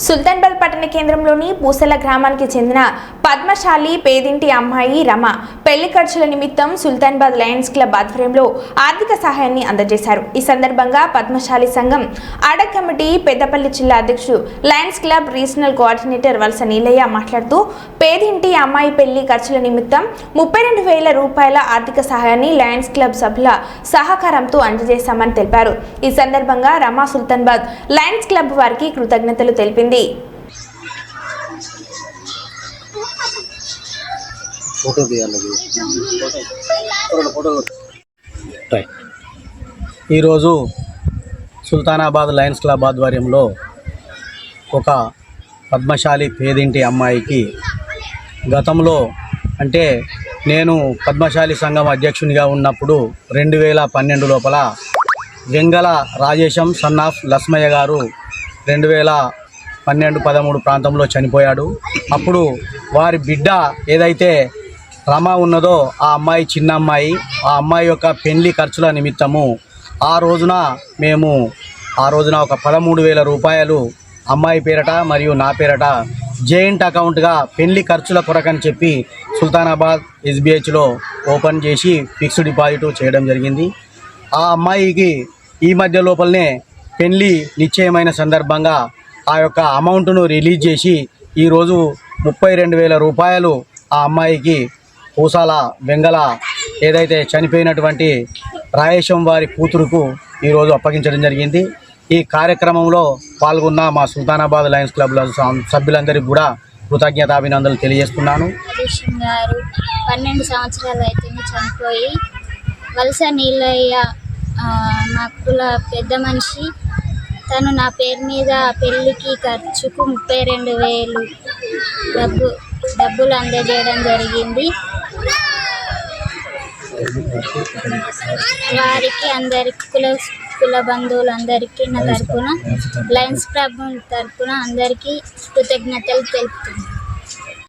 సుల్తాన్బల్ పట్టణ కేంద్రంలోని పూసల గ్రామానికి చెందిన పద్మశాలి పేదింటి అమ్మాయి రమ పెళ్లి ఖర్చుల నిమిత్తం సుల్తాన్బాద్ లయన్స్ క్లబ్ ఆధ్వర్యంలో ఆర్థిక సహాయాన్ని అందజేశారు. ఈ సందర్భంగా పద్మశాలి సంఘం ఆడ కమిటీ పెద్దపల్లి జిల్లా అధ్యక్షుడు లయన్స్ క్లబ్ రీజనల్ కోఆర్డినేటర్ వలస నీలయ్య మాట్లాడుతూ పేదింటి అమ్మాయి పెళ్లి ఖర్చుల నిమిత్తం 32,000 రూపాయల ఆర్థిక సహాయాన్ని లయన్స్ క్లబ్ సభ్యుల సహకారంతో అందజేశామని తెలిపారు. ఈ సందర్భంగా రమ సుల్తాన్బాద్ లయన్స్ క్లబ్ వారికి కృతజ్ఞతలు తెలిపింది. ఈరోజు సుల్తానాబాద్ లయన్స్ క్లబ్ ఆధ్వర్యంలో ఒక పద్మశాలి పేదింటి అమ్మాయికి గతంలో అంటే నేను పద్మశాలి సంఘం అధ్యక్షునిగా ఉన్నప్పుడు 2012 లోపల వెంగళ రాజేశం సన్ ఆఫ్ లస్మయ్య గారు 2012-13 ప్రాంతంలో చనిపోయాడు. అప్పుడు వారి బిడ్డ ఏదైతే రమ ఉన్నదో ఆ అమ్మాయి చిన్న అమ్మాయి, ఆ అమ్మాయి యొక్క పెళ్లి ఖర్చుల నిమిత్తము ఆ రోజున ఒక 13,000 రూపాయలు అమ్మాయి పేరట మరియు నా పేరట జాయింట్ అకౌంట్గా పెళ్లి ఖర్చుల కొరకని చెప్పి సుల్తానాబాద్ SBHలో ఓపెన్ చేసి ఫిక్స్డ్ డిపాజిట్ చేయడం జరిగింది. ఆ అమ్మాయికి ఈ మధ్య లోపలనే పెళ్లి నిశ్చయమైన సందర్భంగా ఆ యొక్క అమౌంట్ను రిలీజ్ చేసి ఈరోజు 32,000 రూపాయలు ఆ అమ్మాయికి పూసాల వెంగళ ఏదైతే చనిపోయినటువంటి రాయేశం వారి కూతురుకు ఈరోజు అప్పగించడం జరిగింది. ఈ కార్యక్రమంలో పాల్గొన్న మా సుల్తానాబాద్ లయన్స్ క్లబ్ సభ్యులందరికీ కూడా కృతజ్ఞతాభినందనలు తెలియజేస్తున్నాను. 12 సంవత్సరాలు అయితే చనిపోయి వలస నీలయ్య మా కుల పెద్ద మనిషి, తను నా పేరు మీద పెళ్ళికి ఖర్చుకు 32,000 డబ్బులు అందజేయడం జరిగింది. వారికి అందరికి కుల బంధువులందరికీ నా తరపున లయన్స్ క్లబ్ తరపున అందరికీ కృతజ్ఞతలు తెలుపుతున్నాను.